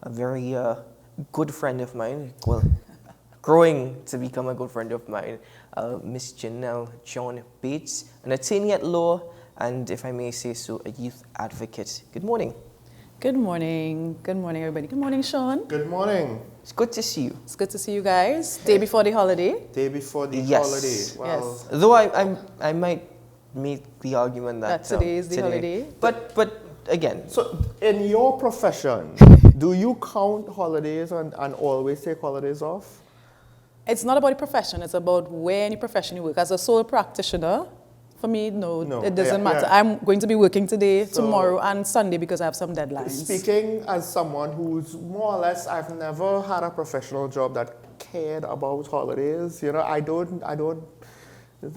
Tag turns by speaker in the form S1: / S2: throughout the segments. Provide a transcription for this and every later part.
S1: a very good friend of mine, well, growing to become a good friend of mine, Miss Janelle John-Bates, an attorney at law, and if I may say so, a youth advocate. Good morning.
S2: Good morning. Good morning, everybody. Good morning, Sean.
S3: Good morning.
S1: It's good to see you.
S2: It's good to see you guys. Day before the holiday.
S3: Day before the
S1: Yes.
S3: holiday. Well,
S2: Yes.
S1: Though I might make the argument that
S2: today is the holiday.
S1: But again,
S3: so in your profession, do you count holidays and always take holidays off?
S2: It's not about the profession. It's about where any profession you work. As a sole practitioner, for me, no, it doesn't matter.
S3: Yeah.
S2: I'm going to be working today,
S3: So,
S2: tomorrow, and Sunday because I have some deadlines.
S3: Speaking as someone who's more or less, I've never had a professional job that cared about holidays. You know, I don't.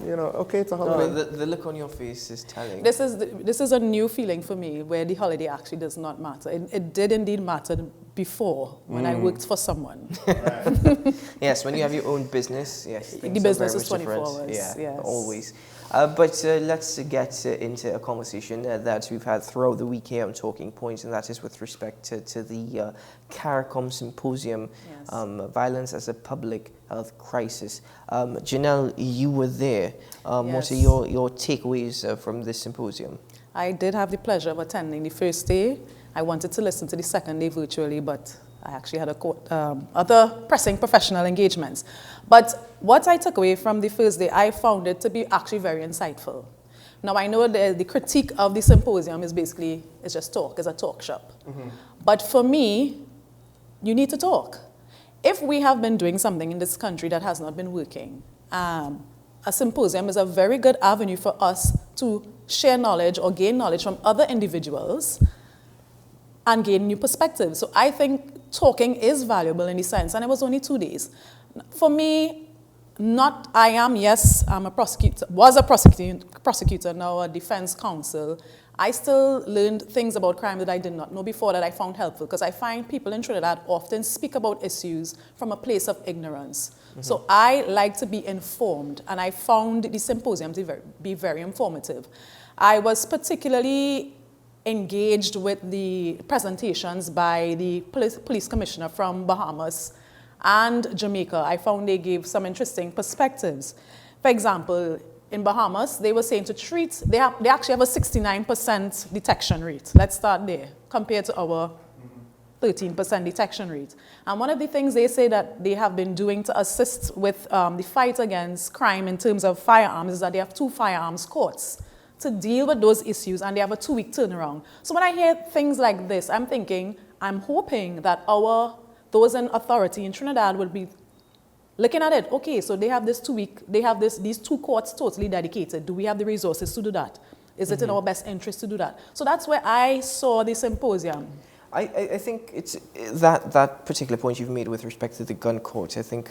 S3: You know, okay, it's a holiday.
S1: no, the look on your face is telling.
S2: This is a new feeling for me where the holiday actually does not matter. It did indeed matter before when I worked for someone.
S1: Yes, when you have your own business, yes.
S2: The
S1: things are
S2: business
S1: very
S2: is
S1: much
S2: 24
S1: different.
S2: hours,
S1: Yeah,
S2: yes.
S1: always. But let's get into a conversation that we've had throughout the week here on Talking Points, and that is with respect to the CARICOM Symposium,
S2: Yes.
S1: Violence as a Public Health Crisis. Janelle, you were there. What are
S2: Yes.
S1: your takeaways from this symposium?
S2: I did have the pleasure of attending the first day. I wanted to listen to the second day virtually, but I actually had other pressing professional engagements. But what I took away from the first day, I found it to be actually very insightful. Now, I know the critique of the symposium is basically, it's just talk, it's a talk shop. Mm-hmm. But for me, you need to talk. If we have been doing something in this country that has not been working, a symposium is a very good avenue for us to share knowledge or gain knowledge from other individuals and gain new perspectives. So I think talking is valuable in the sense, and it was only 2 days. For me, I'm a prosecutor, was a prosecutor, now a defense counsel. I still learned things about crime that I did not know before that I found helpful, because I find people in Trinidad often speak about issues from a place of ignorance. Mm-hmm. So I like to be informed, and I found the symposium to be very informative. I was particularly engaged with the presentations by the police commissioner from Bahamas and Jamaica. I found they gave some interesting perspectives. For example, in Bahamas, they were saying they actually have a 69% detection rate. Let's start there, compared to our 13% detection rate. And one of the things they say that they have been doing to assist with the fight against crime in terms of firearms is that they have 2 firearms courts to deal with those issues, and they have a 2-week turnaround. So when I hear things like this, I'm hoping that those in authority in Trinidad will be looking at it. Okay, so they have these 2 courts totally dedicated. Do we have the resources to do that? Is it in our best interest to do that? So that's where I saw the symposium.
S1: I think it's that particular point you've made with respect to the gun court. I think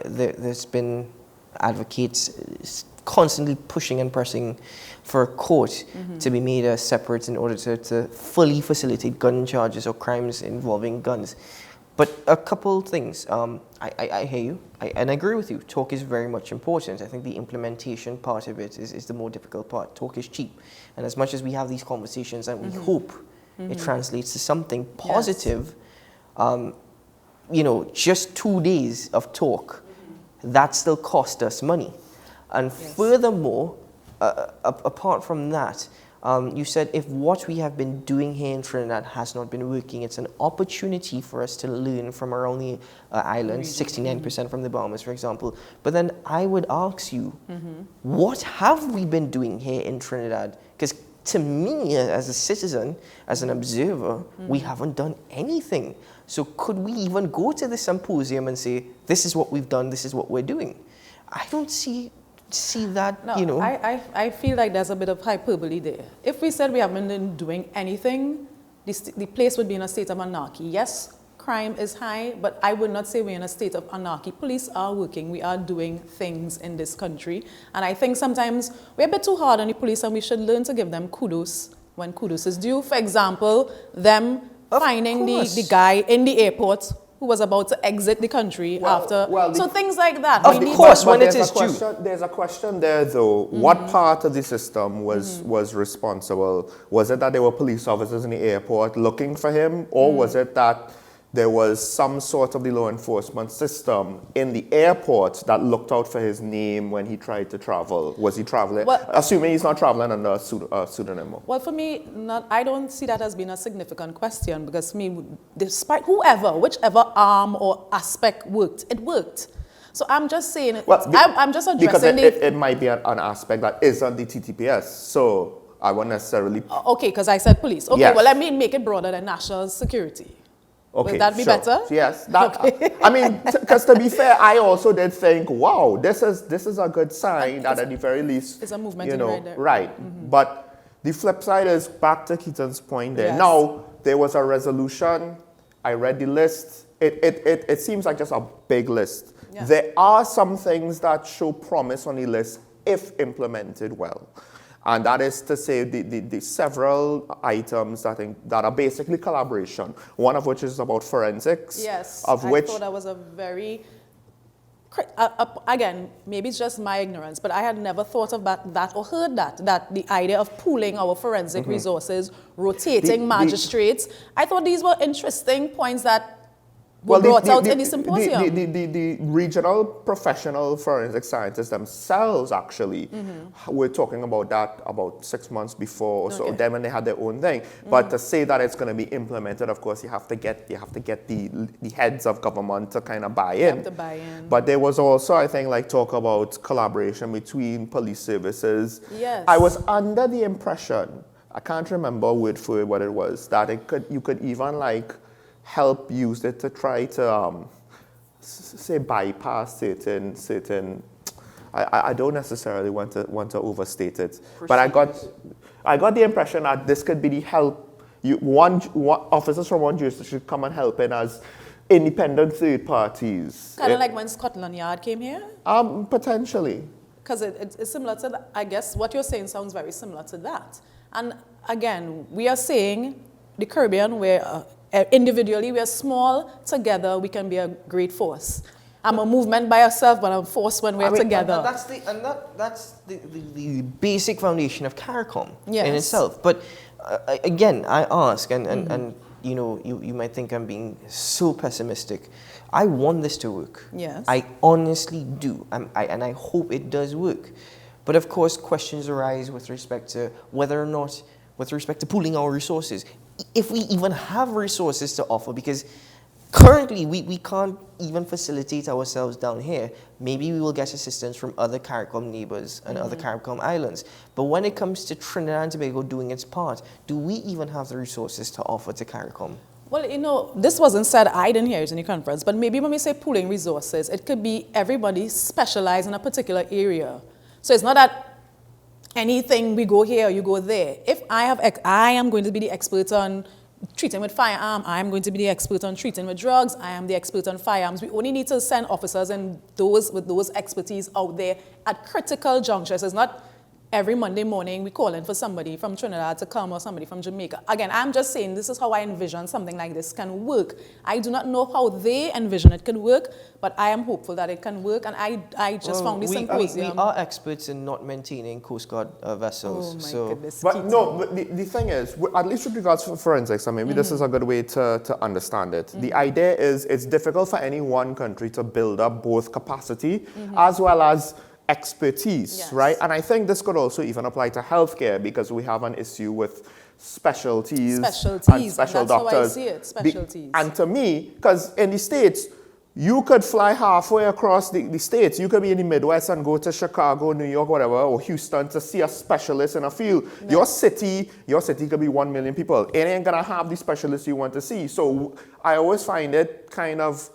S1: there's been advocates constantly pushing and pressing for a court to be made separate in order to fully facilitate gun charges or crimes involving guns. But a couple things. I hear you, and I agree with you. Talk is very much important. I think the implementation part of it is the more difficult part. Talk is cheap. And as much as we have these conversations and we hope it translates to something positive, just 2 days of talk, that still cost us money. And furthermore, apart from that, you said if what we have been doing here in Trinidad has not been working, it's an opportunity for us to learn from around the islands, 69% from the Bahamas, for example. But then I would ask you, what have we been doing here in Trinidad? Because to me, as a citizen, as an observer, we haven't done anything. So could we even go to the symposium and say, this is what we've done, this is what we're doing? I don't see that,
S2: No, I feel like there's a bit of hyperbole there. If we said we haven't been doing anything, the place would be in a state of anarchy. Yes, crime is high, but I would not say we're in a state of anarchy. Police are working. We are doing things in this country. And I think sometimes we're a bit too hard on the police, and we should learn to give them kudos when kudos is due. For example, them finding the guy in the airport who was about to exit the country so things like that.
S1: Of course, when it is due.
S3: There's a question there, though. What part of the system was responsible? Was it that there were police officers in the airport looking for him, or was it that there was some sort of the law enforcement system in the airport that looked out for his name when he tried to travel. Was he traveling?
S2: Well,
S3: assuming he's not traveling under a pseudonym.
S2: Well, for me, I don't see that as being a significant question because for me, despite whichever arm or aspect worked, it worked. So I'm just saying, I'm just addressing
S3: because it might be an aspect that isn't the TTPS. So I won't necessarily...
S2: Okay, because I said police. Okay,
S3: yes.
S2: Well, let me make it broader than national security.
S3: Okay,
S2: will that be
S3: sure.
S2: better?
S3: Yes.
S2: Okay.
S3: I mean, because to be fair, I also did think, wow, this is a good sign that at the very least...
S2: It's a movement in the right direction.
S3: Right. Mm-hmm. But the flip side is, back to Ketan's point there.
S2: Yes.
S3: Now, there was a resolution. I read the list. It seems like just a big list. Yeah. There are some things that show promise on the list if implemented well. And that is to say the several items that are basically collaboration, one of which is about forensics.
S2: Yes,
S3: I
S2: thought that was a very, again, maybe it's just my ignorance, but I had never thought about that or heard that the idea of pooling our forensic resources, rotating magistrates, I thought these were interesting points that were brought out in the symposium.
S3: The regional professional forensic scientists themselves actually were talking about that about 6 months before, so then when they had their own thing. But to say that it's going to be implemented, of course, you have to get the heads of government to kind of buy in.
S2: You have to buy in.
S3: But there was also, I think, like talk about collaboration between police services.
S2: Yes.
S3: I was under the impression, I can't remember word for word what it was, that you could even like help use it to try to say bypass certain I don't necessarily want to overstate it, but I got the impression that this could be the help. One officers from one jurisdiction should come and help in as independent third parties.
S2: Kind of like when Scotland Yard came here?
S3: Potentially.
S2: Because it's similar to that. I guess what you're saying sounds very similar to that. And again, we are saying the Caribbean, where individually we are small, together we can be a great force. I'm a movement by yourself, but I'm a force when we're together.
S1: That's the basic foundation of CARICOM in itself. But again, I ask, and you know, you might think I'm being so pessimistic. I want this to work.
S2: Yes.
S1: I honestly do, and I hope it does work. But of course, questions arise with respect to whether or not, with respect to pooling our resources, if we even have resources to offer, because currently we can't even facilitate ourselves down here. Maybe we will get assistance from other CARICOM neighbors and other CARICOM islands. But when it comes to Trinidad and Tobago doing its part, do we even have the resources to offer to CARICOM?
S2: Well, you know, this wasn't said, I didn't hear it in the conference, but maybe when we say pooling resources, it could be everybody specialized in a particular area. So it's not that anything we go here, you go there. If I am going to be the expert on treating with firearm, I am going to be the expert on treating with drugs, I am the expert on firearms. We only need to send officers and those with those expertise out there at critical junctures. It's not every Monday morning we call in for somebody from Trinidad to come or somebody from Jamaica. Again, I'm just saying this is how I envision something like this can work. I do not know how they envision it can work, but I am hopeful that it can work, and I just found this symposium.
S1: We are experts in not maintaining Coast Guard vessels.
S2: Oh my goodness.
S3: But the thing is, at least with regards to forensics, and maybe this is a good way to understand it. The idea is it's difficult for any one country to build up both capacity as well as expertise, right? And I think this could also even apply to healthcare, because we have an issue with specialties and special
S2: that's
S3: doctors.
S2: How I see it, specialties.
S3: And to me, because in the States, you could fly halfway across the States. You could be in the Midwest and go to Chicago, New York, whatever, or Houston to see a specialist in a field. Your city could be 1 million people. It ain't gonna have the specialists you want to see. So I always find it kind of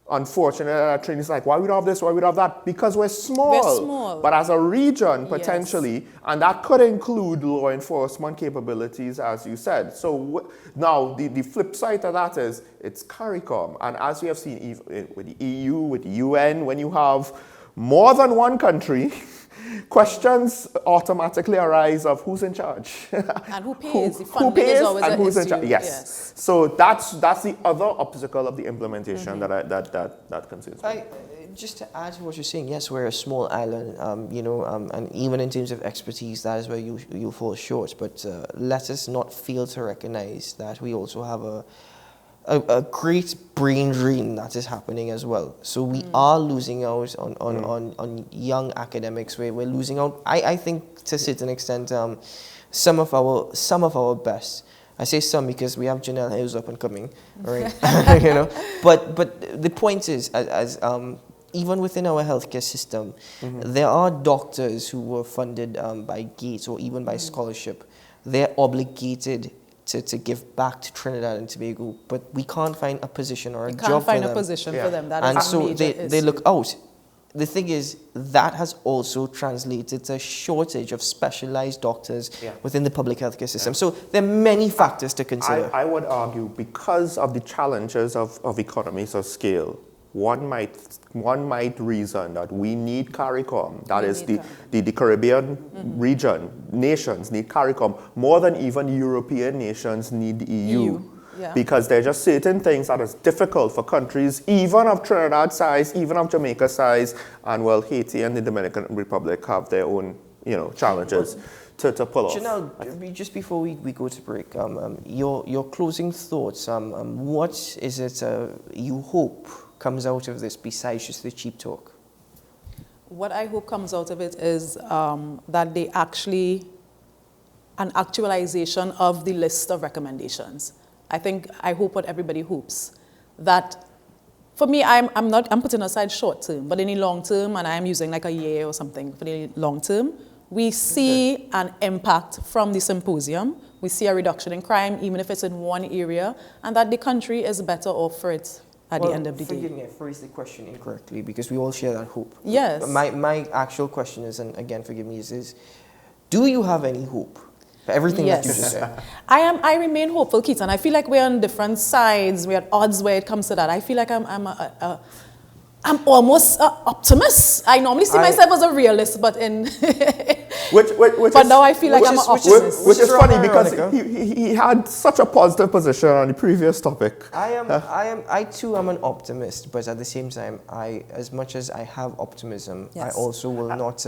S3: unfortunate that training's like, why we don't have this, why we don't have that? Because we're small.
S2: We're small.
S3: But as a region, potentially, and that could include law enforcement capabilities, as you said. So now the flip side to that is it's CARICOM. And as we have seen with the EU, with the UN, when you have more than one country, questions automatically arise of who's in charge.
S2: And who pays?
S3: Who pays and who's in charge?
S2: Yes.
S3: Yes. So that's the other obstacle of the implementation that concerns me.
S1: Just to add to what you're saying, yes, we're a small island, and even in terms of expertise, that is where you fall short. But let us not fail to recognize that we also have a great brain drain that is happening as well. So we are losing out on young academics. We're losing out, I think, to a certain extent, some of our best. I say some because we have Janelle who's up and coming, right? You know, but the point is, as even within our healthcare system, there are doctors who were funded by Gates or even by scholarship. They're obligated to give back to Trinidad and Tobago, but we can't find a position or a job for them.
S2: Can't find a position for them. That
S1: And
S2: is a
S1: so
S2: major
S1: they look
S2: issue.
S1: out. The thing is, that has also translated to a shortage of specialized doctors within the public healthcare system. So there are many factors to consider.
S3: I would argue because of the challenges of economies of scale, one might reason that we need CARICOM. That is the Caribbean region, nations need CARICOM more than even European nations need the EU.
S2: Yeah.
S3: Because there are just certain things that is difficult for countries, even of Trinidad size, even of Jamaica size, and well, Haiti and the Dominican Republic have their own, challenges to pull off.
S1: Janelle, just before we go to break, your closing thoughts. What is it you hope comes out of this besides just the cheap talk?
S2: What I hope comes out of it is that they actually, an actualization of the list of recommendations. I hope what everybody hopes, that for me, I'm putting aside short term, but in the long term, and I'm using like a year or something for the long term, we see an impact from the symposium. We see a reduction in crime, even if it's in one area, and that the country is better off for it at the end of the day.
S1: Forgive me, I phrased the question incorrectly because we all share that hope.
S2: Yes.
S1: My actual question is, and again, forgive me, is do you have any hope? For everything that you just said.
S2: I remain hopeful, Ketan. I feel like we're on different sides. We're at odds where it comes to that. I feel like I'm almost an optimist. I normally see myself as a realist, but now I feel like I'm an optimist.
S3: Which is funny because he had such a positive position on the previous topic.
S1: I too am an optimist, but at the same time, as much as I have optimism, I also will not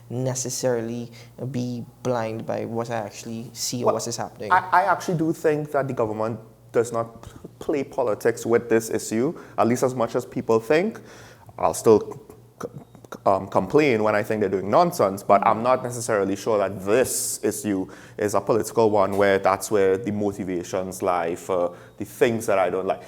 S1: necessarily be blind by what I actually see or what is happening.
S3: I actually do think that the government does not play politics with this issue, at least as much as people think. I'll still complain when I think they're doing nonsense, but I'm not necessarily sure that this issue is a political one where that's where the motivations lie for the things that I don't like.